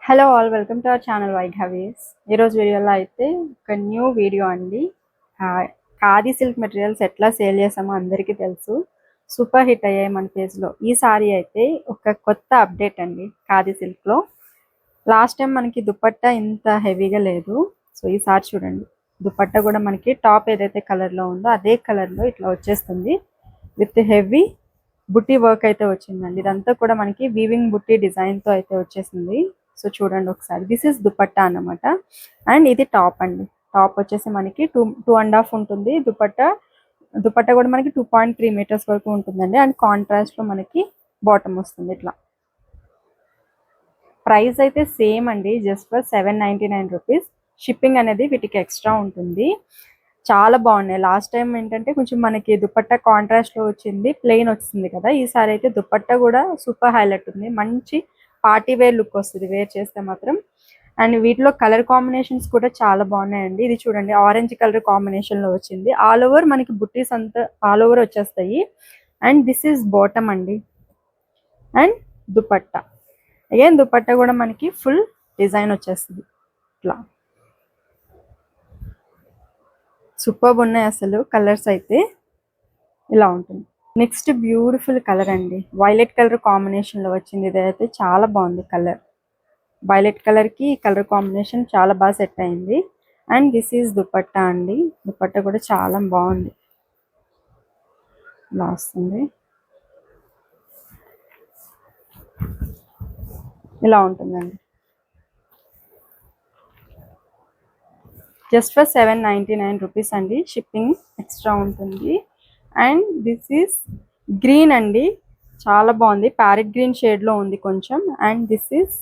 Hello all welcome to our channel వైఘవీస్. ఈరోజు వీడియోలో అయితే ఒక న్యూ వీడియో అండి. ఖాదీ సిల్క్ మెటీరియల్స్ ఎట్లా సేల్ చేసామో అందరికీ తెలుసు. సూపర్ హిట్ అయ్యాయి మన పేజ్లో. ఈ సారీ అయితే ఒక కొత్త అప్డేట్ అండి ఖాదీ సిల్క్లో. లాస్ట్ టైం మనకి దుపట్టా ఇంత హెవీగా లేదు. సో ఈసారి చూడండి, దుపట్టా కూడా మనకి టాప్ ఏదైతే కలర్లో ఉందో అదే కలర్లో ఇట్లా వచ్చేస్తుంది. విత్ హెవీ బుట్టి వర్క్ అయితే వచ్చిందండి. ఇదంతా కూడా మనకి వీవింగ్ బుట్టి డిజైన్తో అయితే వచ్చేసింది. సో చూడండి ఒకసారి, దిస్ ఇస్ దుపట్టా అన్నమాట. అండ్ ఇది టాప్ అండి. టాప్ వచ్చేసి మనకి 2.5 ఉంటుంది. దుపట్టా కూడా మనకి 2.3 మీటర్స్ వరకు ఉంటుందండి. అండ్ కాంట్రాస్ట్ లో మనకి బాటమ్ వస్తుంది. ఇట్లా ప్రైస్ అయితే సేమ్ అండి, జస్ట్ ఫర్ 799 రూపీస్. షిప్పింగ్ అనేది వీటికి ఎక్స్ట్రా ఉంటుంది. చాలా బాగున్నాయి. లాస్ట్ టైం ఏంటంటే కొంచెం మనకి దుపట్టా కాంట్రాస్ట్ లో వచ్చింది, ప్లెయిన్ వచ్చింది కదా. ఈసారి అయితే దుపట్టా కూడా సూపర్ హైలైట్ ఉంది. మంచి పార్టీ వేర్ లుక్ వస్తుంది వేర్ చేస్తే మాత్రం. అండ్ వీటిలో కలర్ కాంబినేషన్స్ కూడా చాలా బాగున్నాయండి. ఇది చూడండి, ఆరెంజ్ కలర్ కాంబినేషన్ లో వచ్చింది. ఆల్ ఓవర్ మనకి బుట్టీస్ అంతా ఆల్ ఓవర్ వచ్చేస్తాయి. అండ్ దిస్ ఈస్ బాటమ్ అండి. అండ్ దుపట్టా అగైన్, దుపట్టా కూడా మనకి ఫుల్ డిజైన్ వచ్చేస్తుంది. ఇట్లా సూపర్ ఉన్నాయి అసలు. కలర్స్ అయితే ఇలా ఉంటుంది. నెక్స్ట్ బ్యూటిఫుల్ కలర్ అండి, వైలెట్ కలర్ కాంబినేషన్ లో వచ్చింది. ఇదైతే చాలా బాగుంది కలర్. వైలెట్ కలర్ కి కలర్ కాంబినేషన్ చాలా బాగా సెట్ అయింది. అండ్ దిస్ ఈజ్ దుపట్టా అండి. దుపట్టా కూడా చాలా బాగుంది. ఇలా వస్తుంది, ఇలా ఉంటుందండి. జస్ట్ ఫర్ 799 రూపీస్ అండి. షిప్పింగ్ ఎక్స్ట్రా ఉంటుంది. అండ్ దిస్ ఈస్ గ్రీన్ అండి, చాలా బాగుంది. ప్యారెట్ గ్రీన్ షేడ్ లో ఉంది కొంచెం. And this is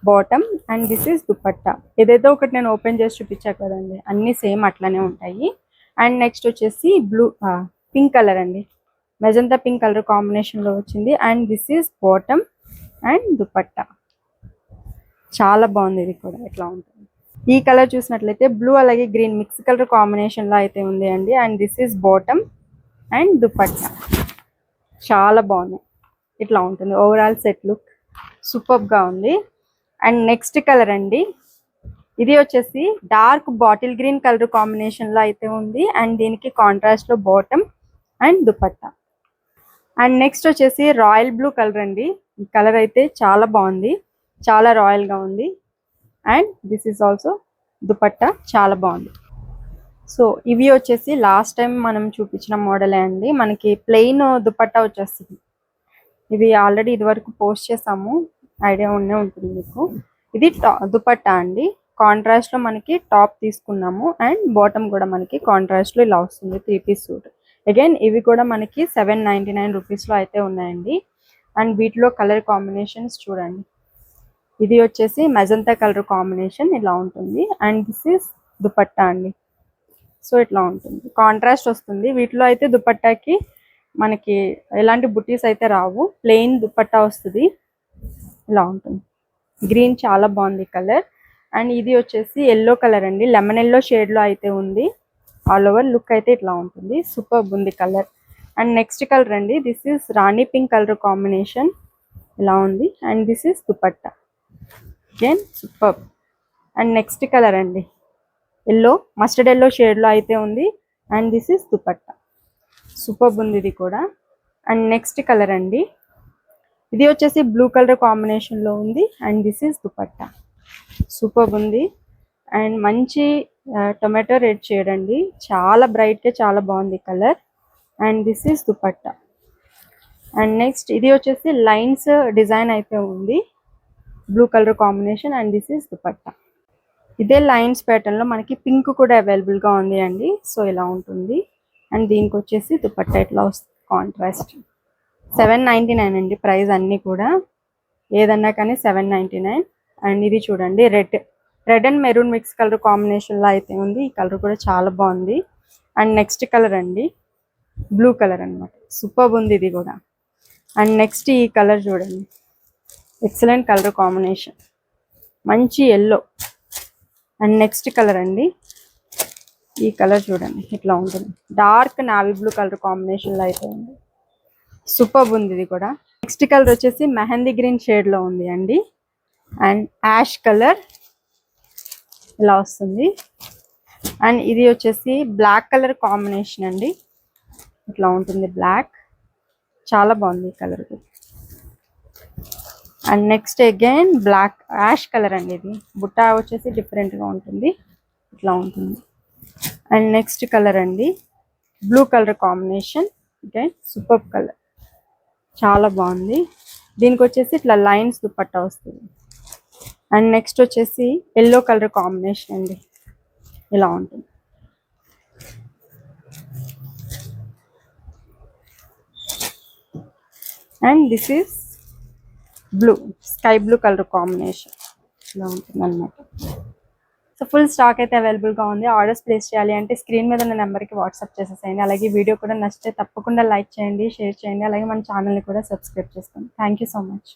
bottom. And this is dupatta. ఏదైతే ఒకటి నేను ఓపెన్ చేసి చూపించా కదండి, అన్ని సేమ్ అట్లానే ఉంటాయి. అండ్ నెక్స్ట్ వచ్చేసి పింక్ కలర్ అండి, మెజంతా పింక్ కలర్ కాంబినేషన్ లో వచ్చింది. And this is bottom and dupatta. చాలా బాగుంది. ఇది కూడా ఎట్లా ఉంటుంది. ఈ కలర్ చూసినట్లయితే బ్లూ అలాగే గ్రీన్ మిక్స్ కలర్ కాంబినేషన్ లో అయితే ఉంది అండి. And this is bottom and dupatta. చాలా బాగున్నాయి. ఇట్లా ఉంటుంది ఓవరాల్ సెట్ లుక్. సూపర్ గా ఉంది. అండ్ నెక్స్ట్ కలర్ అండి, ఇది వచ్చేసి dark bottle green colour combination లో అయితే ఉంది. అండ్ దీనికి కాంట్రాస్ట్ లో bottom and dupatta. And next వచ్చేసి రాయల్ బ్లూ కలర్ అండి. ఈ కలర్ అయితే చాలా బాగుంది, చాలా రాయల్ గా ఉంది. And this is also dupatta, చాలా బాగుంది. సో ఇవి వచ్చేసి లాస్ట్ టైం మనం చూపించిన మోడలే అండి. మనకి ప్లెయిన్ దుపట్టా వచ్చేస్తుంది. ఇది ఆల్రెడీ ఇది వరకు పోస్ట్ చేసాము, ఐడియా ఉండే ఉంటుంది మీకు. ఇది దుపట్టా అండి. కాంట్రాస్ట్ లో మనకి టాప్ తీసుకున్నాము. అండ్ బాటమ్ కూడా మనకి కాంట్రాస్ట్ లో ఇలా వస్తుంది, 3 పీస్ సూట్. అగైన్ ఇవి కూడా మనకి 799 రూపీస్ లో అయితే ఉన్నాయండి. అండ్ వీటిలో కలర్ కాంబినేషన్స్ చూడండి. ఇది వచ్చేసి మెజంతా కలర్ కాంబినేషన్ ఇలా ఉంటుంది. అండ్ దిస్ ఇస్ దుపట్టా అండి. సో ఇట్లా ఉంటుంది, కాంట్రాస్ట్ వస్తుంది. వీటిలో అయితే దుపట్టాకి మనకి ఎలాంటి బుట్టీస్ అయితే రావు, ప్లెయిన్ దుపట్టా వస్తుంది. ఇలా ఉంటుంది. గ్రీన్ చాలా బాగుంది కలర్. అండ్ ఇది వచ్చేసి ఎల్లో కలర్ అండి, లెమన్ ఎల్లో షేడ్ లో అయితే ఉంది. ఆల్ ఓవర్ లుక్ అయితే ఇట్లా ఉంటుంది. సూపర్ ఉంది కలర్. అండ్ నెక్స్ట్ కలర్ అండి, this is Rani pink colour combination ఇలా ఉంది. And this is dupatta. Again super. And next colour అండి, ఎల్లో మస్టర్డ్ ఎల్లో షేడ్ లో అయితే ఉంది. And this is dupatta. Super ఉంది ఇది కూడా. అండ్ నెక్స్ట్ కలర్ అండి, ఇది వచ్చేసి బ్లూ కలర్ కాంబినేషన్ లో ఉంది. And this is dupatta. Super ఉంది. అండ్ మంచి టొమాటో రెడ్ షేడ్ అండి, చాలా బ్రైట్ గా చాలా బాగుంది colour. And this is dupatta. And next ఇది వచ్చేసి లైన్స్ డిజైన్ అయితే ఉంది, blue colour combination. And this is dupatta. ఇదే లైన్స్ ప్యాటర్న్ లో మనకి పింక్ కూడా అవైలబుల్ గా ఉంది అండి. సో ఇలా ఉంటుంది. అండ్ దీనికి వచ్చేసి దుపట్టా ఇట్లా వస్తుంది, కాంట్రాస్ట్. 799 అండి ప్రైస్ అన్ని కూడా, ఏదన్నా కానీ 799. అండ్ ఇది చూడండి, red and maroon mix colour combination లో అయితే ఉంది. ఈ కలర్ కూడా చాలా బాగుంది. అండ్ నెక్స్ట్ కలర్ అండి, బ్లూ కలర్ అనమాట. సూపర్ ఉంది ఇది కూడా. అండ్ నెక్స్ట్ ఈ కలర్ చూడండి, ఎక్సలెంట్ కలర్ కాంబినేషన్, మంచి ఎల్లో. అండ్ నెక్స్ట్ కలర్ అండి, ఈ కలర్ చూడండి ఇట్లా ఉంటుంది, dark navy blue colour combination లో అయితే ఉంది. సూపర్ ఉంది ఇది కూడా. నెక్స్ట్ కలర్ వచ్చేసి మెహందీ గ్రీన్ షేడ్ లో ఉంది అండి. అండ్ యాష్ కలర్ ఇలా వస్తుంది. అండ్ ఇది వచ్చేసి బ్లాక్ కలర్ కాంబినేషన్ అండి. ఇట్లా ఉంటుంది బ్లాక్, చాలా బాగుంది ఈ colour. And next again black ash colour అండి. ఇది బుట్ట వచ్చేసి డిఫరెంట్గా ఉంటుంది, ఇట్లా ఉంటుంది. అండ్ నెక్స్ట్ కలర్ అండి blue colour combination. Okay, super colour, చాలా బాగుంది. దీనికి వచ్చేసి ఇట్లా లైన్స్ దుపట్టా వస్తుంది. అండ్ నెక్స్ట్ వచ్చేసి ఎల్లో కలర్ కాంబినేషన్ అండి, ఇలా ఉంటుంది. And this is blue, sky blue colour combination, ఇలా ఉంటుంది అనమాట. సో ఫుల్ స్టాక్ అయితే అవైలబుల్గా ఉంది. ఆర్డర్స్ ప్లేస్ చేయాలి అంటే స్క్రీన్ మీద ఉన్న నెంబర్కి వాట్సాప్ చేసేసేయండి. అలాగే వీడియో కూడా నచ్చితే తప్పకుండా లైక్ చేయండి, షేర్ చేయండి. అలాగే మన ఛానల్ని కూడా సబ్స్క్రైబ్ చేసుకోండి. Thank you so much.